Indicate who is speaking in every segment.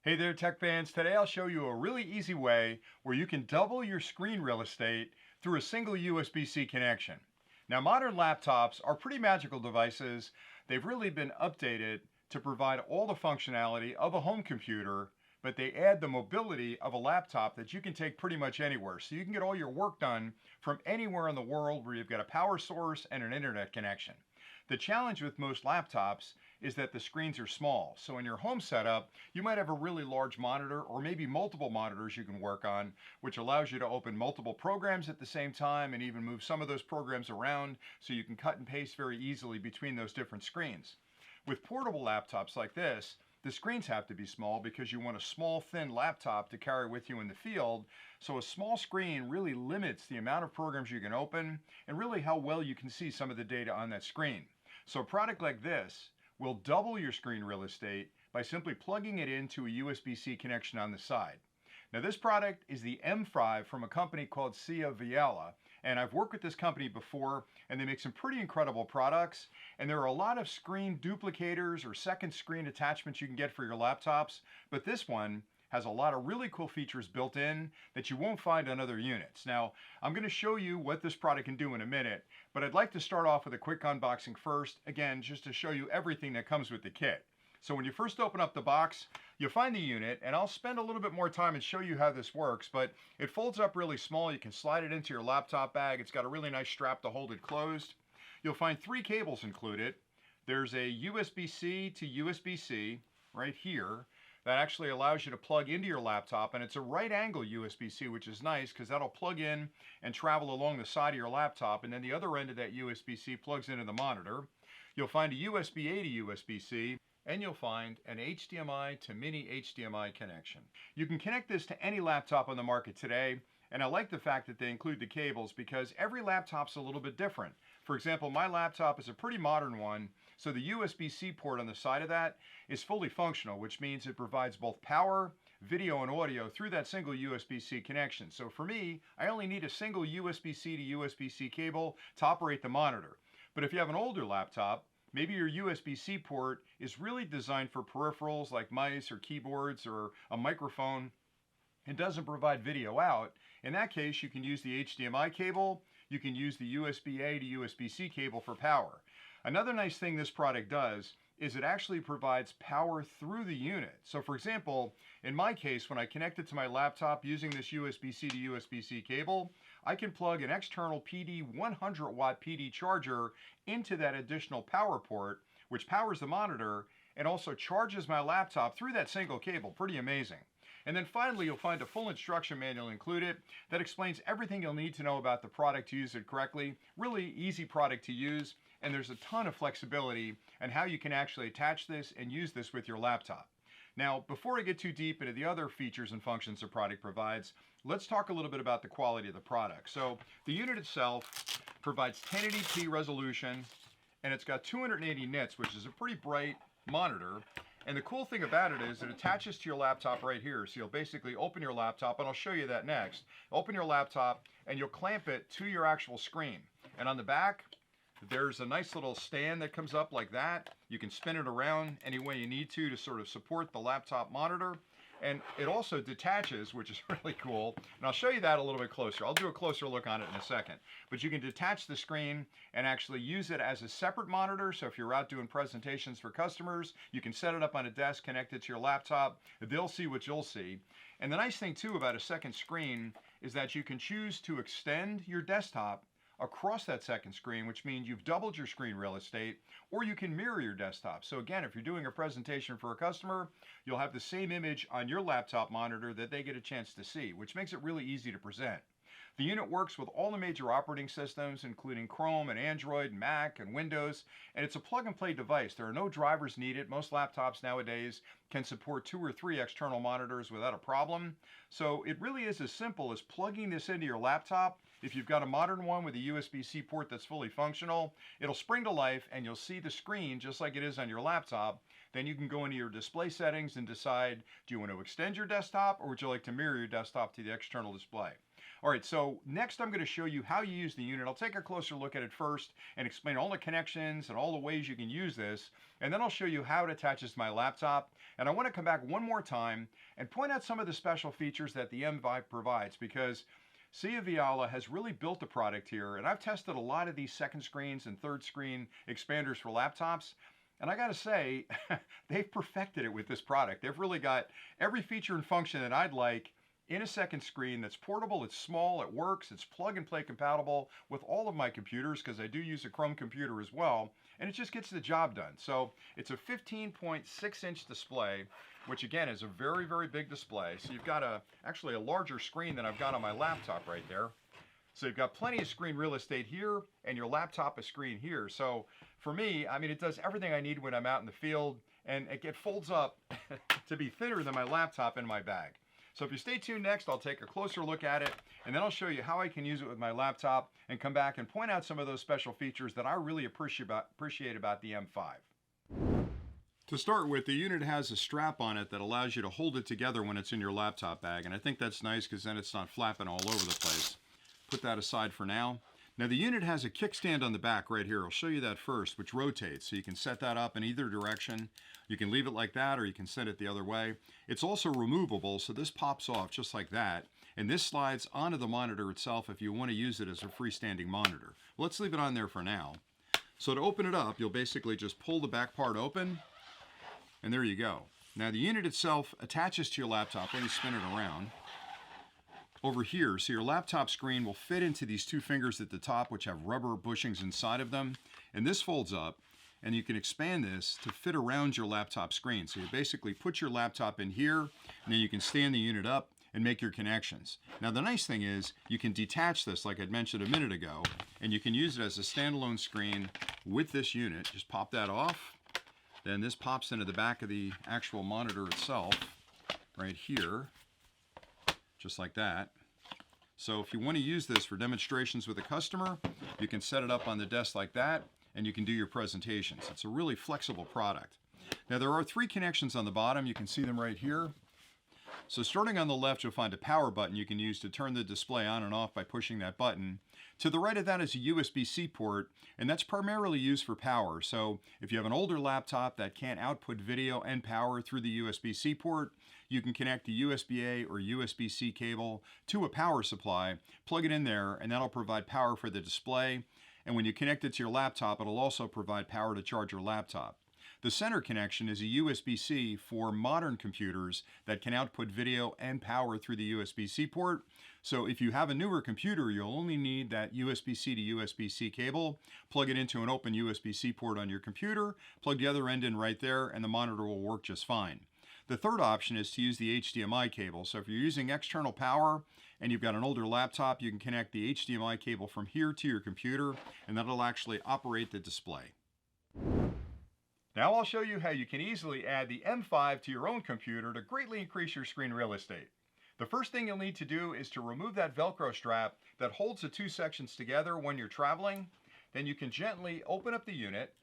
Speaker 1: Hey there, tech fans. Today I'll show you a really easy way where you can double your screen real estate through a single USB-C connection. Now, modern laptops are pretty magical devices. They've really been updated to provide all the functionality of a home computer, but they add the mobility of a laptop that you can take pretty much anywhere. So you can get all your work done from anywhere in the world where you've got a power source and an internet connection. The challenge with most laptops is that the screens are small. So in your home setup, you might have a really large monitor or maybe multiple monitors you can work on, which allows you to open multiple programs at the same time and even move some of those programs around so you can cut and paste very easily between those different screens. With portable laptops like this, the screens have to be small because you want a small, thin laptop to carry with you in the field. So a small screen really limits the amount of programs you can open and really how well you can see some of the data on that screen. So a product like this will double your screen real estate by simply plugging it into a USB-C connection on the side. Now this product is the M5 from a company called Siaviala, and I've worked with this company before and they make some pretty incredible products, and there are a lot of screen duplicators or second screen attachments you can get for your laptops, but this one has a lot of really cool features built in that you won't find on other units. Now, I'm going to show you what this product can do in a minute, but I'd like to start off with a quick unboxing first, again, just to show you everything that comes with the kit. So when you first open up the box, you'll find the unit, and I'll spend a little bit more time and show you how this works, but it folds up really small. You can slide it into your laptop bag. It's got a really nice strap to hold it closed. You'll find 3 cables included. There's a USB-C to USB-C right here that actually allows you to plug into your laptop, and it's a right angle USB-C, which is nice because that'll plug in and travel along the side of your laptop, and then the other end of that USB-C plugs into the monitor. You'll find a USB-A to USB-C, and you'll find an HDMI to mini HDMI connection. You can connect this to any laptop on the market today, and I like the fact that they include the cables because every laptop's a little bit different. For example, my laptop is a pretty modern one, so the USB-C port on the side of that is fully functional, which means it provides both power, video, and audio through that single USB-C connection. So for me, I only need a single USB-C to USB-C cable to operate the monitor. But if you have an older laptop, maybe your USB-C port is really designed for peripherals like mice or keyboards or a microphone and doesn't provide video out. In that case, you can use the HDMI cable, you can use the USB-A to USB-C cable for power. Another nice thing this product does is it actually provides power through the unit. So for example, in my case, when I connect it to my laptop using this USB-C to USB-C cable, I can plug an external PD 100 watt PD charger into that additional power port, which powers the monitor and also charges my laptop through that single cable. Pretty amazing. And then finally, you'll find a full instruction manual included that explains everything you'll need to know about the product to use it correctly. Really easy product to use, and there's a ton of flexibility on how you can actually attach this and use this with your laptop. Now, before I get too deep into the other features and functions the product provides, let's talk a little bit about the quality of the product. So the unit itself provides 1080p resolution, and it's got 280 nits, which is a pretty bright monitor. And the cool thing about it is it attaches to your laptop right here. So you'll basically open your laptop, and I'll show you that next. Open your laptop, and you'll clamp it to your actual screen. And on the back, there's a nice little stand that comes up like that. You can spin it around any way you need to sort of support the laptop monitor. And it also detaches, which is really cool. And I'll show you that a little bit closer. I'll do a closer look on it in a second. But you can detach the screen and actually use it as a separate monitor. So if you're out doing presentations for customers, you can set it up on a desk, connect it to your laptop. They'll see what you'll see. And the nice thing too about a second screen is that you can choose to extend your desktop across that second screen, which means you've doubled your screen real estate, or you can mirror your desktop. So again, if you're doing a presentation for a customer, you'll have the same image on your laptop monitor that they get a chance to see, which makes it really easy to present. The unit works with all the major operating systems, including Chrome and Android, Mac and Windows, and it's a plug-and-play device. There are no drivers needed. Most laptops nowadays can support 2 or 3 external monitors without a problem. So it really is as simple as plugging this into your laptop. If you've got a modern one with a USB-C port that's fully functional, it'll spring to life and you'll see the screen just like it is on your laptop. Then you can go into your display settings and decide, do you want to extend your desktop or would you like to mirror your desktop to the external display? All right, so next I'm going to show you how you use the unit. I'll take a closer look at it first and explain all the connections and all the ways you can use this. And then I'll show you how it attaches to my laptop. And I want to come back one more time and point out some of the special features that the M5 provides, because Siaviala has really built a product here, and I've tested a lot of these second screens and third screen expanders for laptops. And I gotta say, they've perfected it with this product. They've really got every feature and function that I'd like in a second screen that's portable, it's small, it works, it's plug and play compatible with all of my computers, because I do use a Chrome computer as well, and it just gets the job done. So it's a 15.6-inch display, which again is a very, very big display. So you've got actually a larger screen than I've got on my laptop right there. So you've got plenty of screen real estate here, and your laptop a screen here. So for me, I mean, it does everything I need when I'm out in the field, and it folds up to be thinner than my laptop in my bag. So if you stay tuned next, I'll take a closer look at it, and then I'll show you how I can use it with my laptop and come back and point out some of those special features that I really appreciate about the M5. To start with, the unit has a strap on it that allows you to hold it together when it's in your laptop bag, and I think that's nice because then it's not flapping all over the place. Put that aside for now. Now the unit has a kickstand on the back right here. I'll show you that first, which rotates, so you can set that up in either direction. You can leave it like that, or you can set it the other way. It's also removable, so this pops off just like that, and this slides onto the monitor itself if you want to use it as a freestanding monitor. Let's leave it on there for now. So to open it up, you'll basically just pull the back part open, and there you go. Now the unit itself attaches to your laptop. Let me spin it around. Over here, so your laptop screen will fit into these two fingers at the top, which have rubber bushings inside of them, and this folds up, and you can expand this to fit around your laptop screen. So you basically put your laptop in here, and then you can stand the unit up and make your connections. Now the nice thing is you can detach this, like I'd mentioned a minute ago, and you can use it as a standalone screen with this unit. Just pop that off, then this pops into the back of the actual monitor itself right here, just like that. So if you want to use this for demonstrations with a customer, you can set it up on the desk like that, and you can do your presentations. It's a really flexible product. Now there are 3 connections on the bottom. You can see them right here. So starting on the left, you'll find a power button you can use to turn the display on and off by pushing that button. To the right of that is a USB-C port, and that's primarily used for power. So if you have an older laptop that can't output video and power through the USB-C port, you can connect a USB-A or USB-C cable to a power supply, plug it in there, and that'll provide power for the display. And when you connect it to your laptop, it'll also provide power to charge your laptop. The center connection is a USB-C for modern computers that can output video and power through the USB-C port. So if you have a newer computer, you'll only need that USB-C to USB-C cable, plug it into an open USB-C port on your computer, plug the other end in right there, and the monitor will work just fine. The third option is to use the HDMI cable. So if you're using external power and you've got an older laptop, you can connect the HDMI cable from here to your computer, and that'll actually operate the display. Now I'll show you how you can easily add the M5 to your own computer to greatly increase your screen real estate. The first thing you'll need to do is to remove that Velcro strap that holds the 2 sections together when you're traveling. Then you can gently open up the unit,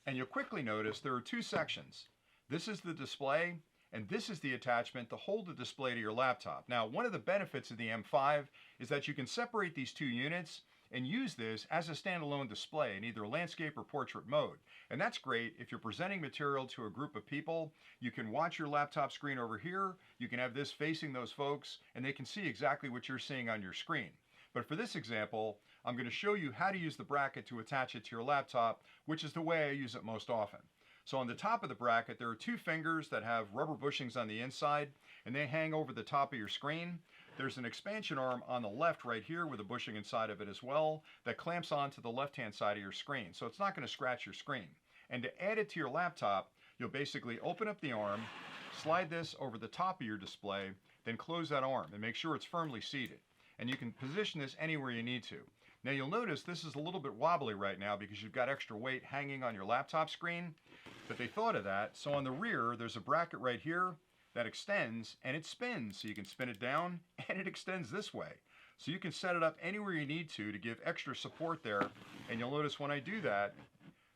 Speaker 1: and you'll quickly notice there are 2 sections. This is the display, and this is the attachment to hold the display to your laptop. Now, one of the benefits of the M5 is that you can separate these 2 units and use this as a standalone display in either landscape or portrait mode. And that's great if you're presenting material to a group of people. You can watch your laptop screen over here, you can have this facing those folks, and they can see exactly what you're seeing on your screen. But for this example, I'm going to show you how to use the bracket to attach it to your laptop, which is the way I use it most often. So on the top of the bracket, there are 2 fingers that have rubber bushings on the inside, and they hang over the top of your screen. There's an expansion arm on the left right here with a bushing inside of it as well that clamps onto the left-hand side of your screen, so it's not going to scratch your screen. And to add it to your laptop, you'll basically open up the arm, slide this over the top of your display, then close that arm and make sure it's firmly seated. And you can position this anywhere you need to. Now you'll notice this is a little bit wobbly right now because you've got extra weight hanging on your laptop screen, but they thought of that. So on the rear, there's a bracket right here that extends and it spins. So you can spin it down and it extends this way. So you can set it up anywhere you need to give extra support there. And you'll notice when I do that,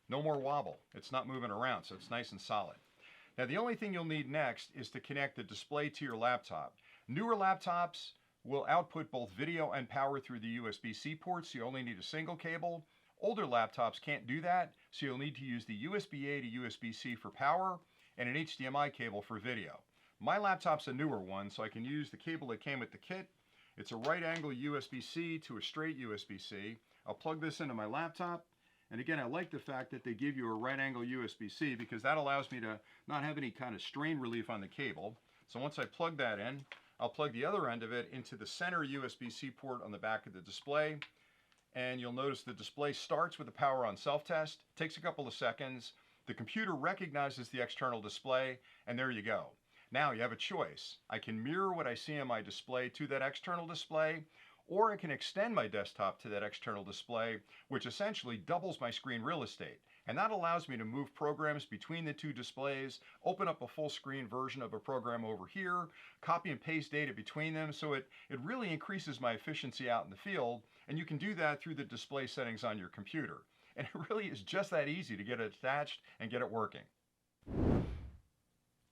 Speaker 1: no more wobble. It's not moving around, so it's nice and solid. Now the only thing you'll need next is to connect the display to your laptop. Newer laptops will output both video and power through the USB-C port, so you only need a single cable. Older laptops can't do that, so you'll need to use the USB-A to USB-C for power and an HDMI cable for video. My laptop's a newer one, so I can use the cable that came with the kit. It's a right angle USB-C to a straight USB-C. I'll plug this into my laptop. And again, I like the fact that they give you a right angle USB-C because that allows me to not have any kind of strain relief on the cable. So once I plug that in, I'll plug the other end of it into the center USB-C port on the back of the display. And you'll notice the display starts with the power on self-test, takes a couple of seconds. The computer recognizes the external display, and there you go. Now you have a choice. I can mirror what I see on my display to that external display, or I can extend my desktop to that external display, which essentially doubles my screen real estate. And that allows me to move programs between the two displays, open up a full screen version of a program over here, copy and paste data between them, so it really increases my efficiency out in the field, and you can do that through the display settings on your computer. And it really is just that easy to get it attached and get it working.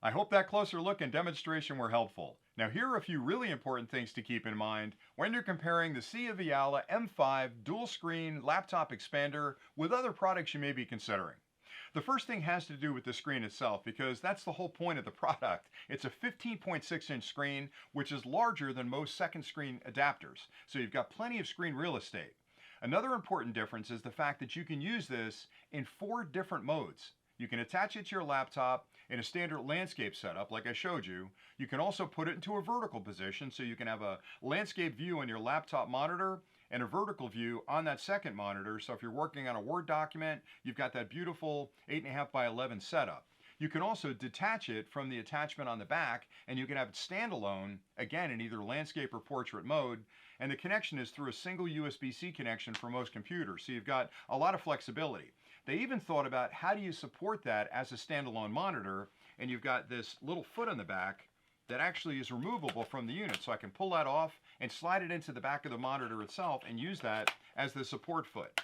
Speaker 1: I hope that closer look and demonstration were helpful. Now here are a few really important things to keep in mind when you're comparing the Siaviala M5 dual screen laptop expander with other products you may be considering. The first thing has to do with the screen itself, because that's the whole point of the product. It's a 15.6-inch screen, which is larger than most second screen adapters, so you've got plenty of screen real estate. Another important difference is the fact that you can use this in 4 different modes. You can attach it to your laptop in a standard landscape setup like I showed you. You can also put it into a vertical position, so you can have a landscape view on your laptop monitor and a vertical view on that second monitor. So if you're working on a Word document, you've got that beautiful 8.5 by 11 setup. You can also detach it from the attachment on the back, and you can have it standalone, again in either landscape or portrait mode, and the connection is through a single USB-C connection for most computers, so you've got a lot of flexibility. They even thought about how do you support that as a standalone monitor, and you've got this little foot on the back that actually is removable from the unit, so I can pull that off and slide it into the back of the monitor itself and use that as the support foot.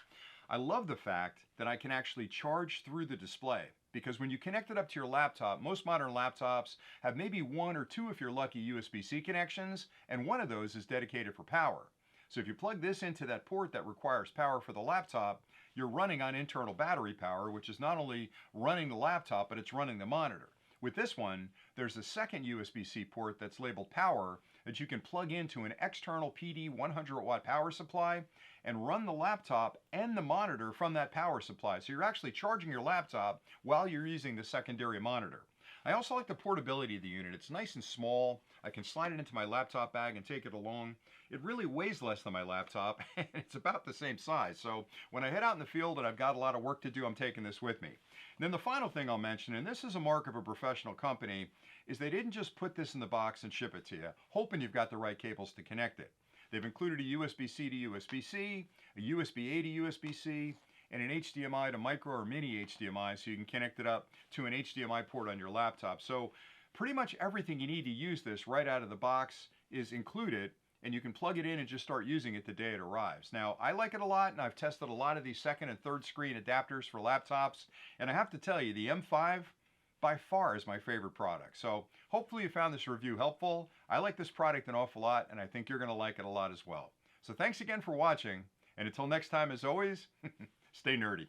Speaker 1: I love the fact that I can actually charge through the display, because when you connect it up to your laptop, most modern laptops have maybe 1 or 2, if you're lucky, USB-C connections, and one of those is dedicated for power. So if you plug this into that port that requires power for the laptop, you're running on internal battery power, which is not only running the laptop, but it's running the monitor. With this one, there's a second USB-C port that's labeled power that you can plug into an external PD 100-watt power supply and run the laptop and the monitor from that power supply. So you're actually charging your laptop while you're using the secondary monitor. I also like the portability of the unit. It's nice and small. I can slide it into my laptop bag and take it along. It really weighs less than my laptop, and it's about the same size. So when I head out in the field and I've got a lot of work to do, I'm taking this with me. And then the final thing I'll mention, and this is a mark of a professional company, is they didn't just put this in the box and ship it to you, hoping you've got the right cables to connect it. They've included a USB-C to USB-C, a USB-A to USB-C, and an HDMI to micro or mini HDMI, so you can connect it up to an HDMI port on your laptop. So pretty much everything you need to use this right out of the box is included, and you can plug it in and just start using it the day it arrives. Now, I like it a lot, and I've tested a lot of these second and third screen adapters for laptops, and I have to tell you, the M5 by far is my favorite product. So hopefully you found this review helpful. I like this product an awful lot, and I think you're gonna like it a lot as well. So thanks again for watching, and until next time, as always, stay nerdy.